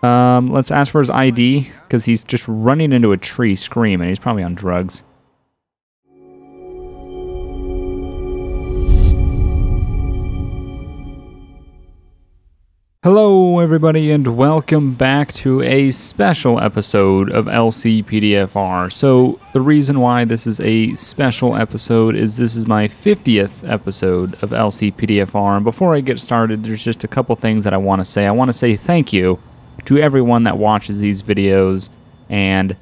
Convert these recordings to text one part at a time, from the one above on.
Let's ask for his ID, because he's just running into a tree screaming. He's probably on drugs. Hello everybody and welcome back to a special episode of LCPDFR. So the reason why this is a special episode is this is my 50th episode of LCPDFR, and before I get started there's just a couple things that I want to say. I want to say thank you to everyone that watches these videos and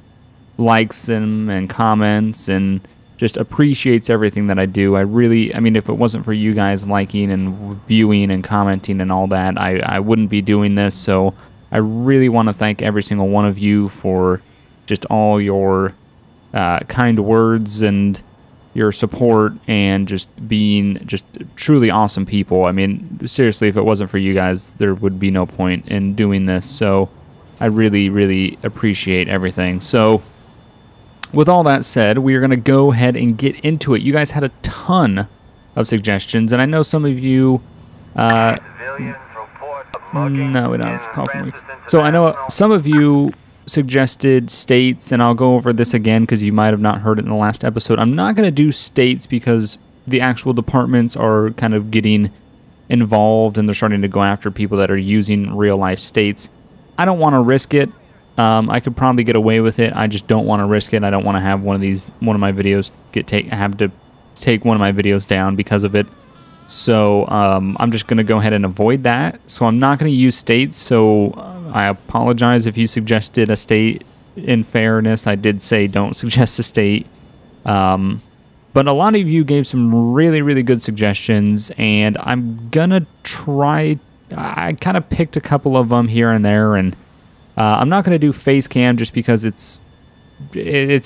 likes them and comments and just appreciates everything that I do. I mean, if it wasn't for you guys liking and viewing and commenting and all that, I wouldn't be doing this. So I really want to thank every single one of you for just all your kind words and your support and just being just truly awesome people. I mean, seriously, if it wasn't for you guys, there would be no point in doing this. So I really, really appreciate everything. So with all that said, we are going to go ahead and get into it. You guys had a ton of suggestions, and I know some of you... no, we don't have to call for me. So I know some of you suggested states, and I'll go over this again because you might have not heard it in the last episode. I'm not going to do states because the actual departments are kind of getting involved, and they're starting to go after people that are using real-life states. I don't want to risk it. I could probably get away with it. I just don't want to risk it. I don't want to have one of my videos have to take one of my videos down because of it. So I'm just going to go ahead and avoid that. So I'm not going to use states. So I apologize if you suggested a state. In fairness, I did say don't suggest a state. But a lot of you gave some really, really good suggestions, and I'm gonna try. I kind of picked a couple of them here and there, and I'm not going to do face cam just because it's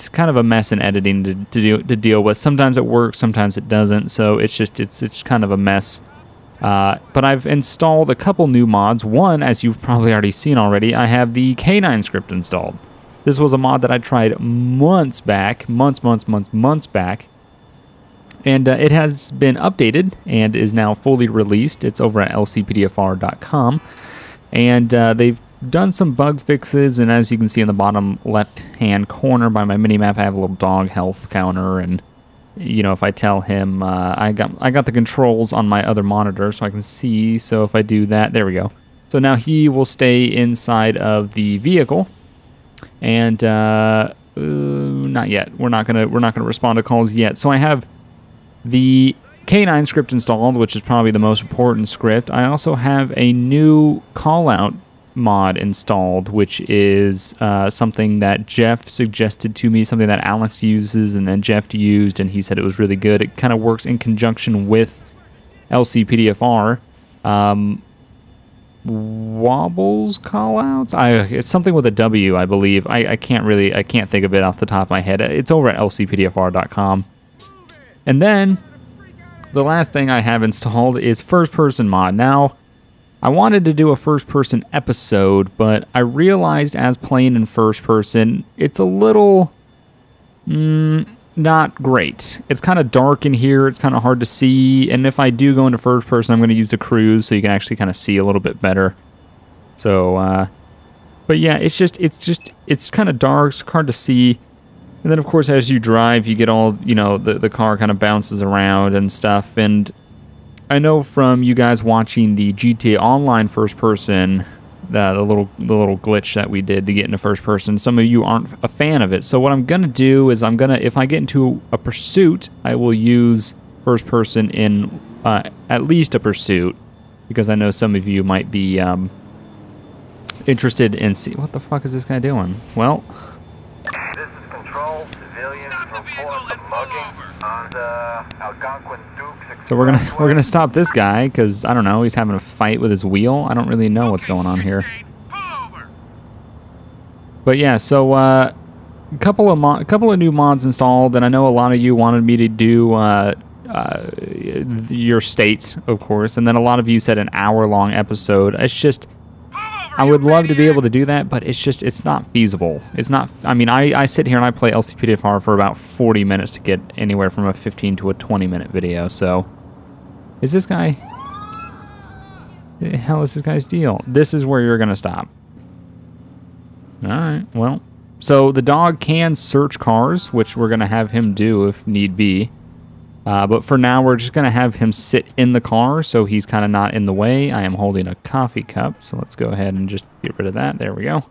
kind of a mess in editing to deal with. Sometimes it works, sometimes it doesn't. So it's kind of a mess. But I've installed a couple new mods. One, as you've probably already seen already, I have the K9 script installed. This was a mod that I tried months back, months back. And it has been updated and is now fully released. It's over at LCPDFR.com. And they've done some bug fixes, and as you can see in the bottom left hand corner by my minimap, I have a little dog health counter, and you know, if I tell him I got the controls on my other monitor so I can see. So if I do that, there we go. So now he will stay inside of the vehicle, and not yet. We're not gonna respond to calls yet. So I have the K9 script installed, which is probably the most important script. I also have a new callout mod installed, which is something that Jeff suggested to me, something that Alex uses and then Jeff used, and he said it was really good. It kind of works in conjunction with LCPDFR. Wobbles callouts? It's something with a W, I believe. I can't think of it off the top of my head. It's over at LCPDFR.com. And then the last thing I have installed is first person mod. Now, I wanted to do a first-person episode, but I realized as playing in first person, it's a little not great. It's kind of dark in here. It's kind of hard to see, and if I do go into first person, I'm going to use the cruise so you can actually kind of see a little bit better. So, but yeah, it's kind of dark. It's hard to see. And then, of course, as you drive, you get all, you know, the car kind of bounces around and stuff, and I know from you guys watching the GTA Online first person, the little glitch that we did to get into first person, some of you aren't a fan of it. So what I'm gonna do is if I get into a pursuit, I will use first person in at least a pursuit, because I know some of you might be interested in what the fuck is this guy doing? Well, this is Control. Civilians report a mugging on the Algonquin Dukes. so we're gonna stop this guy because I don't know, he's having a fight with his wheel. I don't really know what's going on here. But yeah, so a couple of new mods installed, and I know a lot of you wanted me to do your state, of course, and then a lot of you said an hour-long episode. It's just, I would love to be able to do that, but it's not feasible. It's not, I mean, I sit here and I play LCPDFR for about 40 minutes to get anywhere from a 15 to a 20-minute video, so. Is this guy, what the hell is this guy's deal? This is where you're gonna stop. Alright, well. So the dog can search cars, which we're going to have him do if need be. But for now, we're just going to have him sit in the car so he's kind of not in the way. I am holding a coffee cup, so let's go ahead and just get rid of that. There we go.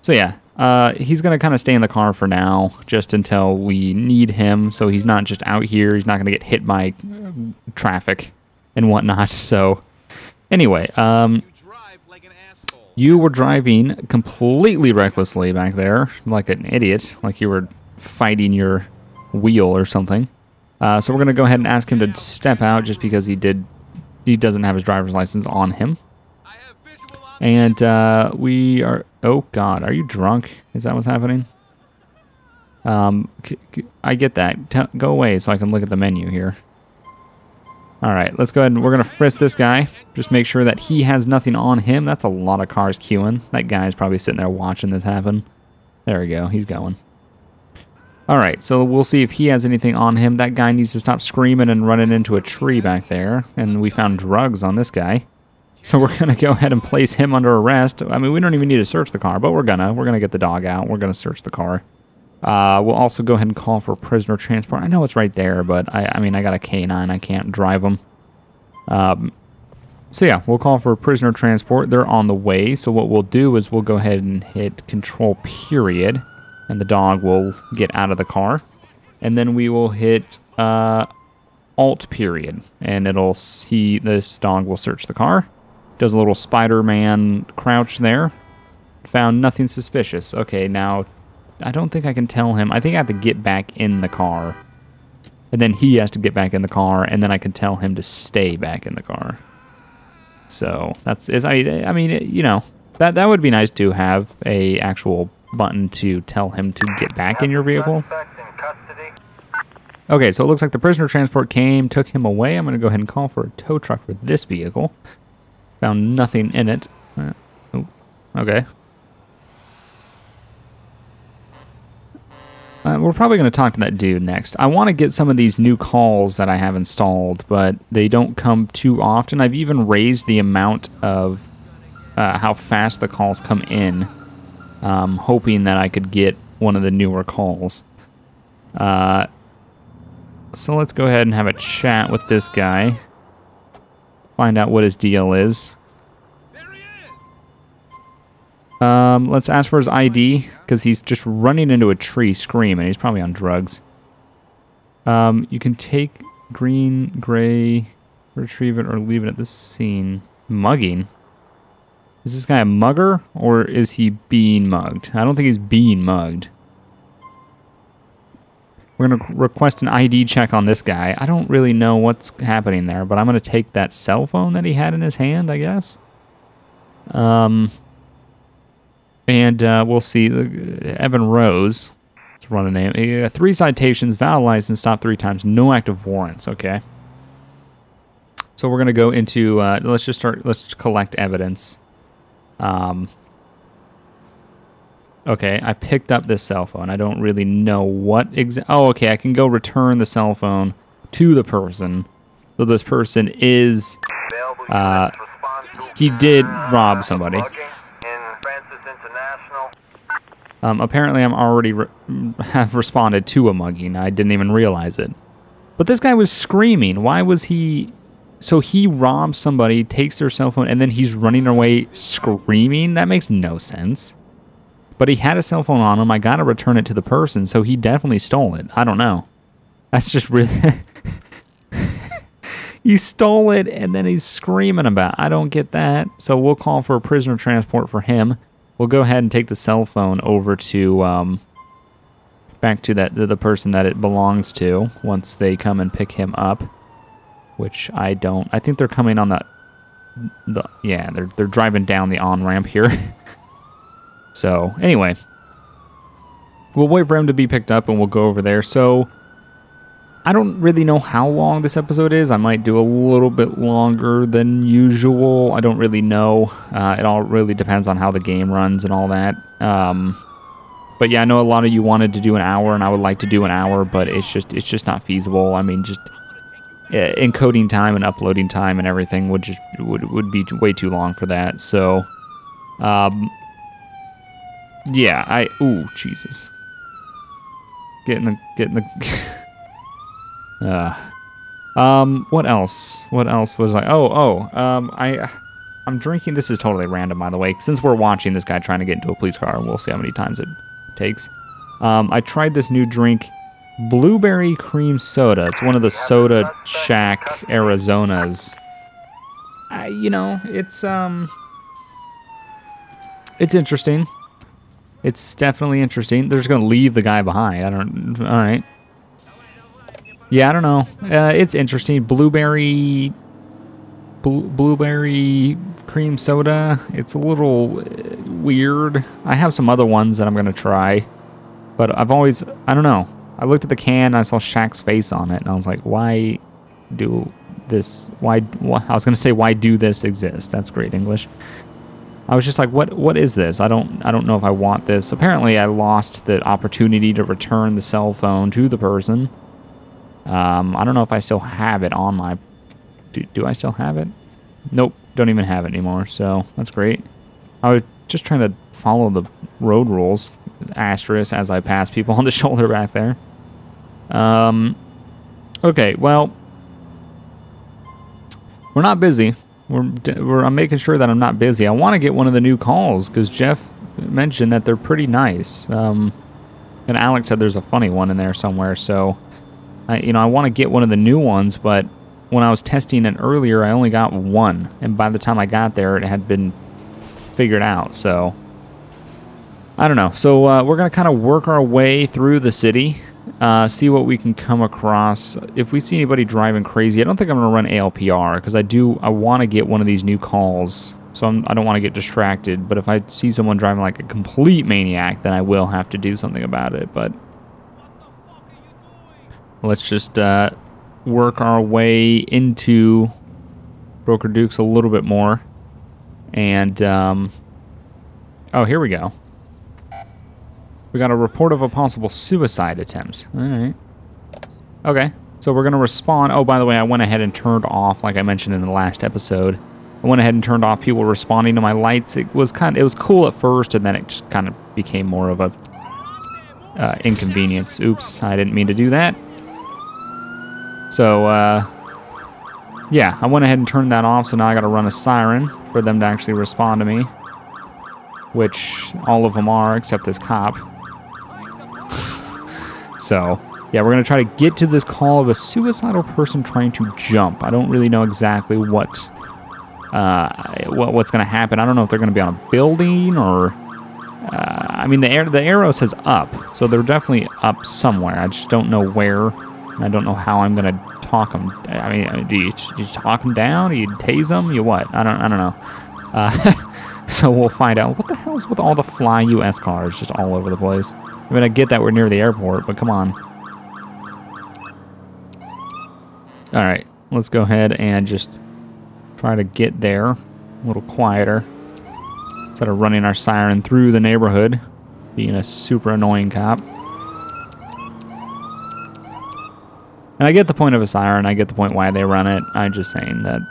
So yeah, he's going to kind of stay in the car for now, just until we need him, so he's not just out here. He's not going to get hit by traffic and whatnot. So anyway, you were driving completely recklessly back there, like an idiot, like you were fighting your wheel or something. So we're going to go ahead and ask him to step out just because he doesn't have his driver's license on him. And we are... Oh, God. Are you drunk? Is that what's happening? I get that. Go away so I can look at the menu here. All right. Let's go ahead and we're going to frisk this guy. Just make sure that he has nothing on him. That's a lot of cars queuing. That guy's probably sitting there watching this happen. There we go. He's going. All right, so we'll see if he has anything on him. That guy needs to stop screaming and running into a tree back there. And we found drugs on this guy. So we're going to go ahead and place him under arrest. I mean, we don't even need to search the car, but we're gonna get the dog out. We're going to search the car. We'll also go ahead and call for prisoner transport. I know it's right there, but I mean, I got a K9. I can't drive him. So yeah, we'll call for prisoner transport. They're on the way. So what we'll do is we'll go ahead and hit control period. And the dog will get out of the car. And then we will hit alt period. And this dog will search the car. Does a little Spider-Man crouch there. Found nothing suspicious. Okay, now I don't think I can tell him. I think I have to get back in the car. And then he has to get back in the car. And then I can tell him to stay back in the car. So that's it. I mean, you know, that would be nice to have a actual button to tell him to get back in your vehicle. Okay, so it looks like the prisoner transport came, took him away. I'm going to go ahead and call for a tow truck for this vehicle. Found nothing in it. Okay. We're probably going to talk to that dude next. I want to get some of these new calls that I have installed, but they don't come too often. I've even raised the amount of how fast the calls come in. Hoping that I could get one of the newer calls. So let's go ahead and have a chat with this guy. Find out what his deal is. Let's ask for his ID, because he's just running into a tree screaming. He's probably on drugs. You can take green, gray, retrieve it, or leave it at the scene. Mugging? Is this guy a mugger, or is he being mugged? I don't think he's being mugged. We're going to request an ID check on this guy. I don't really know what's happening there, but I'm going to take that cell phone that he had in his hand, I guess. And we'll see. Evan Rose. Let's run a name. 3 citations, valid license, stopped 3 times, no active warrants. Okay. So we're going to go into, let's just collect evidence. Okay, I picked up this cell phone. I don't really know what oh, okay, I can go return the cell phone to the person. So this person is, he did rob somebody. Apparently I'm already have responded to a mugging. I didn't even realize it. But this guy was screaming. Why was he... So he robs somebody, takes their cell phone, and then he's running away screaming? That makes no sense. But he had a cell phone on him. I gotta return it to the person, so he definitely stole it. I don't know. That's just really... He stole it, and then he's screaming about it. I don't get that. So we'll call for a prisoner transport for him. We'll go ahead and take the cell phone over to... back to the person that it belongs to once they come and pick him up. Which I don't... I think they're coming on yeah, they're driving down the on-ramp here. So, anyway. We'll wait for him to be picked up and we'll go over there. So, I don't really know how long this episode is. I might do a little bit longer than usual. I don't really know. It all really depends on how the game runs and all that. But yeah, I know a lot of you wanted to do an hour, and I would like to do an hour, but it's just not feasible. I mean, just encoding time and uploading time and everything would be way too long for that. So, Yeah, ooh, Jesus. Get in the, what else? What else was I'm drinking, this is totally random, by the way, since we're watching this guy trying to get into a police car, we'll see how many times it takes. I tried this new drink, blueberry cream soda. It's one of the Soda Shack Arizonas. You know, it's interesting. It's definitely interesting. They're just gonna leave the guy behind. All right. Yeah, I don't know. It's interesting. Blueberry cream soda. It's a little weird. I have some other ones that I'm gonna try, but I don't know. I looked at the can and I saw Shaq's face on it, and I was like, why do this? Why I was gonna say, why do this exist? That's great English. I was just like, what is this? I don't know if I want this. Apparently, I lost the opportunity to return the cell phone to the person. I don't know if I still have it on my... Do I still have it? Nope, don't even have it anymore, so that's great. I was just trying to follow the road rules, asterisk, as I pass people on the shoulder back there. Okay, well, we're not busy. I'm making sure that I'm not busy. I want to get one of the new calls because Jeff mentioned that they're pretty nice. And Alex said there's a funny one in there somewhere. So, I want to get one of the new ones. But when I was testing it earlier, I only got one. And by the time I got there, it had been figured out. So, I don't know. So, we're going to kind of work our way through the city. See what we can come across. If we see anybody driving crazy, I don't think I'm going to run ALPR because I want to get one of these new calls. So I don't want to get distracted. But if I see someone driving like a complete maniac, then I will have to do something about it. But let's just work our way into Broker Duke's a little bit more. And, oh, here we go. We got a report of a possible suicide attempt. All right. Okay. So we're going to respond. Oh, by the way, I went ahead and turned off, like I mentioned in the last episode. I went ahead and turned off people responding to my lights. It was cool at first, and then it just kind of became more of a inconvenience. Oops, I didn't mean to do that. So, yeah, I went ahead and turned that off, so now I got to run a siren for them to actually respond to me. Which all of them are, except this cop. So, yeah, we're going to try to get to this call of a suicidal person trying to jump. I don't really know exactly what's going to happen. I don't know if they're going to be on a building or... I mean, the arrow says up, so they're definitely up somewhere. I just don't know where. I don't know how I'm going to talk them. I mean, do you talk them down? Do you tase them? You what? I don't know. So we'll find out. What the hell's with all the Fly US cars just all over the place? I mean, I get that we're near the airport, but come on. Alright, let's go ahead and just try to get there a little quieter. Instead of running our siren through the neighborhood, being a super annoying cop. And I get the point of a siren, I get the point why they run it. I'm just saying that,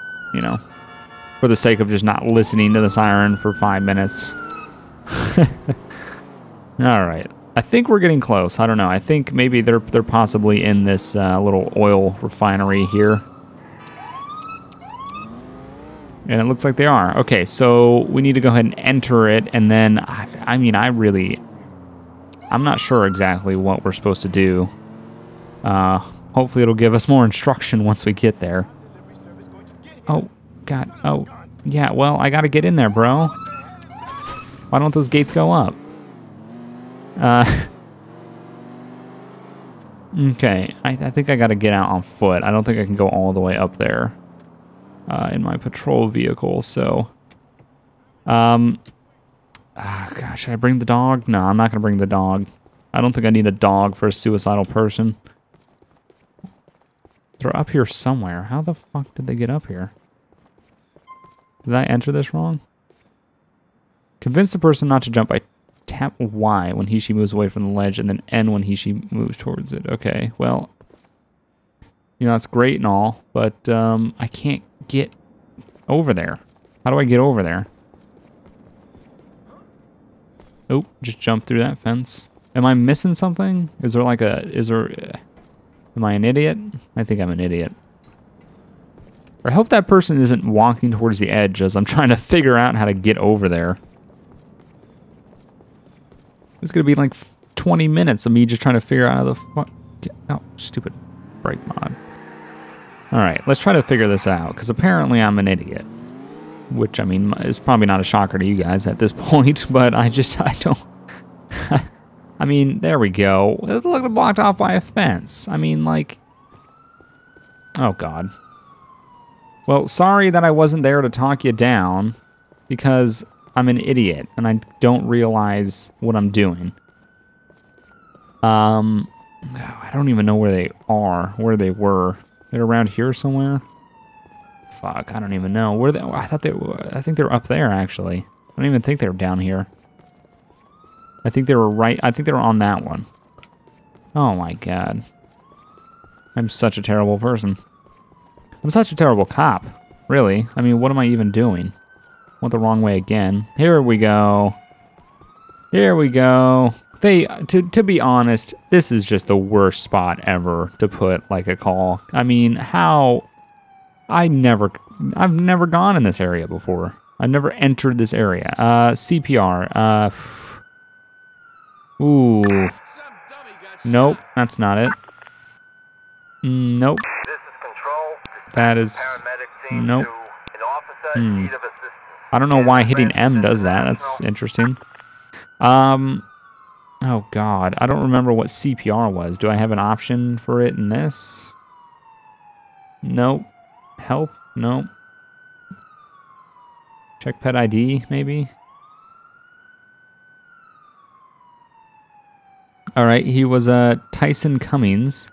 for the sake of just not listening to the siren for 5 minutes. Alright. I think we're getting close. I don't know. I think maybe they're possibly in this little oil refinery here. And it looks like they are. Okay, so we need to go ahead and enter it. And then, I'm not sure exactly what we're supposed to do. Hopefully it'll give us more instruction once we get there. Oh, God. Oh, yeah, well, I gotta get in there, bro. Why don't those gates go up? Okay, I think I gotta get out on foot. I don't think I can go all the way up there in my patrol vehicle, so... gosh, should I bring the dog? No, I'm not gonna bring the dog. I don't think I need a dog for a suicidal person. They're up here somewhere. How the fuck did they get up here? Did I enter this wrong? Convince the person not to jump by tap Y when he/she moves away from the ledge, and then N when he/she moves towards it. Okay, well, it's great and all, but I can't get over there. How do I get over there? Oh, just jump through that fence. Am I missing something? Is there like a, am I an idiot? I think I'm an idiot. I hope that person isn't walking towards the edge as I'm trying to figure out how to get over there. It's gonna be like 20 minutes of me just trying to figure out how the fuck. Oh, stupid brake mod. All right, let's try to figure this out, because apparently I'm an idiot. Which, I mean, is probably not a shocker to you guys at this point, but I don't... I mean, there we go. Look, blocked off by a fence. I mean, like... Oh, God. Well, sorry that I wasn't there to talk you down, because I'm an idiot, and I don't realize what I'm doing. I don't even know where they are, where they were. They're around here somewhere? Fuck, I don't even know. Where they, I think they were up there, actually. I don't even think they were down here. I think they were on that one. Oh my God. I'm such a terrible person. I'm such a terrible cop, really. I mean, what am I even doing? Went the wrong way again. Here we go. Here we go. To be honest, this is just the worst spot ever to put like a call. I mean, how? I've never gone in this area before. I've never entered this area. CPR. Ooh. Nope, that's not it. Nope. This is control. That is. Nope. An I don't know why hitting M does that. That's interesting. Oh God, I don't remember what CPR was. Do I have an option for it in this? Nope. Help? Nope. Check pet ID, maybe? All right, he was Tyson Cummings.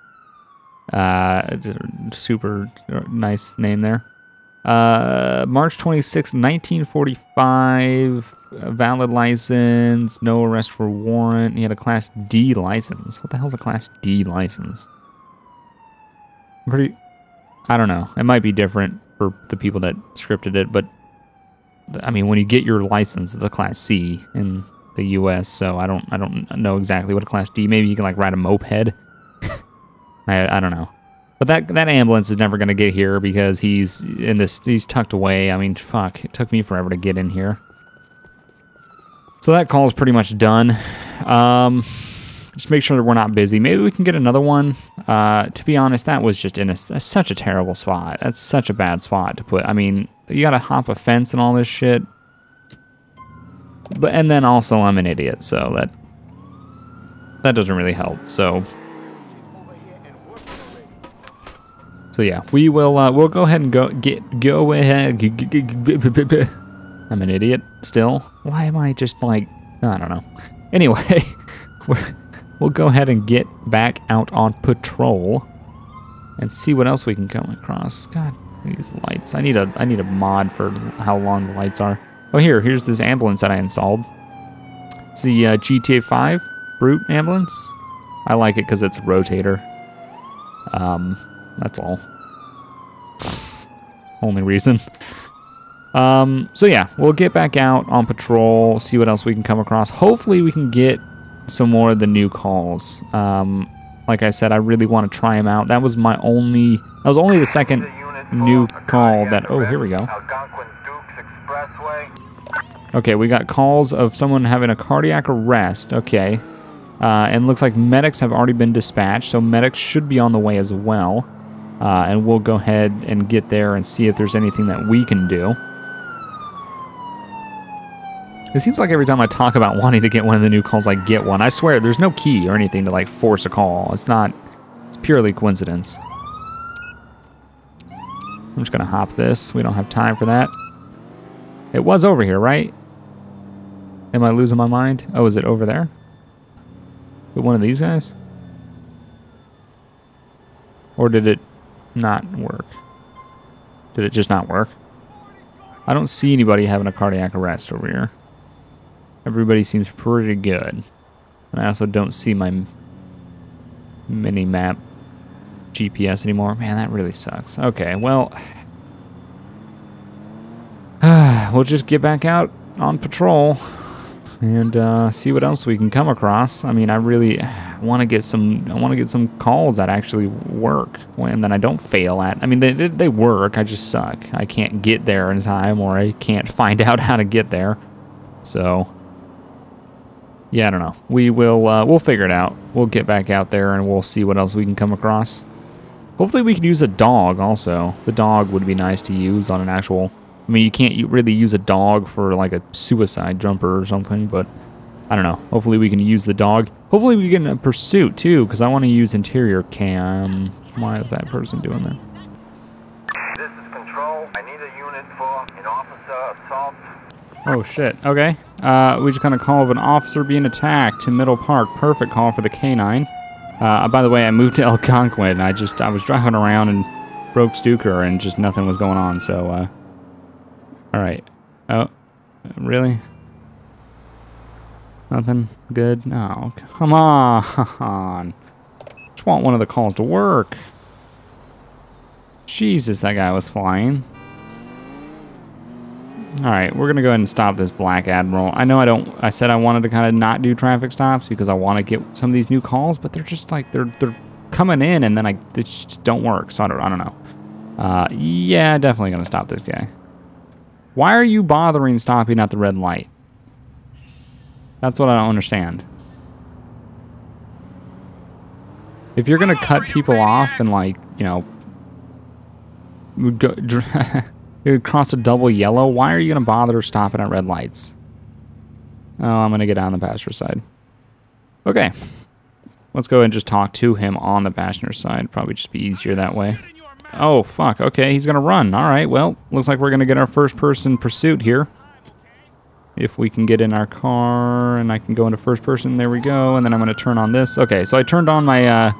Super nice name there. March 26th, 1945. Valid license, no arrest for warrant. He had a Class D license. What the hell's a Class D license? I don't know. It might be different for the people that scripted it, but I mean, when you get your license, it's a Class C in the U.S., so I don't know exactly what a Class D. Maybe you can like ride a moped. I don't know. But that ambulance is never gonna get here because he's tucked away. I mean, fuck, it took me forever to get in here. So that call is pretty much done. Just make sure that we're not busy. Maybe we can get another one. To be honest, that was just in such a terrible spot. That's such a bad spot to put. I mean, you gotta hop a fence and all this shit. And then also I'm an idiot, so that doesn't really help. So yeah, we'll go ahead and go ahead. I'm an idiot still. Why am I just like, I don't know. Anyway, we'll go ahead and get back out on patrol and see what else we can come across. God, these lights. I need a mod for how long the lights are. Oh, here's this ambulance that I installed. It's the GTA 5 Brute ambulance. I like it because it's a rotator. That's all. Only reason. So yeah, we'll get back out on patrol, see what else we can come across. Hopefully we can get some more of the new calls. Like I said, I really want to try them out. That was only the second new call that, oh, here we go. Okay, we got calls of someone having a cardiac arrest. Okay. And looks like medics have already been dispatched, so medics should be on the way as well. And we'll go ahead and get there and see if there's anything that we can do. It seems like every time I talk about wanting to get one of the new calls, I get one. I swear, there's no key or anything to like force a call. It's purely coincidence. I'm just gonna hop this. We don't have time for that. It was over here, right? Am I losing my mind? Oh, is it over there? With one of these guys? Or did it not work? Did it just not work? I don't see anybody having a cardiac arrest over here. Everybody seems pretty good. And I also don't see my mini-map GPS anymore. Man, that really sucks. Okay, well, we'll just get back out on patrol. and see what else we can come across. I mean, I really want to get some calls that actually work, and then I don't fail at. I mean, they work. I just suck. I can't get there in time, or I can't find out how to get there. So, yeah, I don't know. We'll figure it out. We'll get back out there and we'll see what else we can come across. Hopefully we can use a dog also. The dog would be nice to use on an actual... I mean, you can't really use a dog for like a suicide jumper or something, but I don't know. Hopefully we can use the dog. Hopefully we get in a pursuit too, because I want to use interior cam. Why is that person doing that? This is Control. I need a unit for an officer assault. Oh shit, okay. We just got a call of an officer being attacked in Middle Park. Perfect call for the K9. By the way, I moved to Algonquin. I was driving around and broke Stuker and just nothing was going on, so, alright. Oh, really? Nothing good? No, come on. Just want one of the calls to work. Jesus, that guy was flying. Alright, we're gonna go ahead and stop this Black Admiral. I know I said I wanted to kind of not do traffic stops because I want to get some of these new calls, but they're just like, they're coming in and then they just don't work, so I don't know. Yeah, definitely gonna stop this guy. Why are you bothering stopping at the red light? That's what I don't understand. If you're gonna cut people off and like, you know, cross a double yellow, why are you gonna bother stopping at red lights? Oh, I'm gonna get on the passenger side. Okay. Let's go ahead and just talk to him on the passenger side. Probably just be easier that way. Oh, fuck. Okay, he's gonna run. Alright, well, looks like we're gonna get our first person pursuit here. If we can get in our car and I can go into first person, there we go. And then I'm gonna turn on this. Okay, so I turned on my,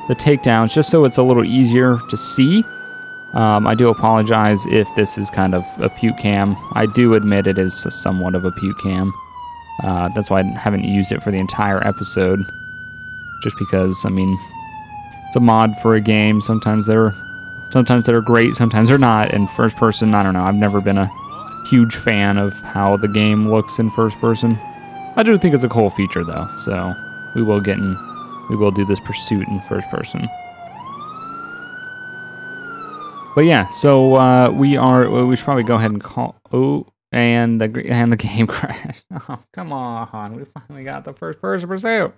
the takedowns just so it's a little easier to see. I do apologize if this is kind of a puke cam. I do admit it is somewhat of a puke cam. That's why I haven't used it for the entire episode. Just because, I mean, it's a mod for a game. Sometimes they're great, sometimes they're not. And first person, I don't know. I've never been a huge fan of how the game looks in first person. I do think it's a cool feature though. So we will do this pursuit in first person. But yeah, so we should probably go ahead and call. Oh, and the game crashed. Oh, come on! We finally got the first person pursuit.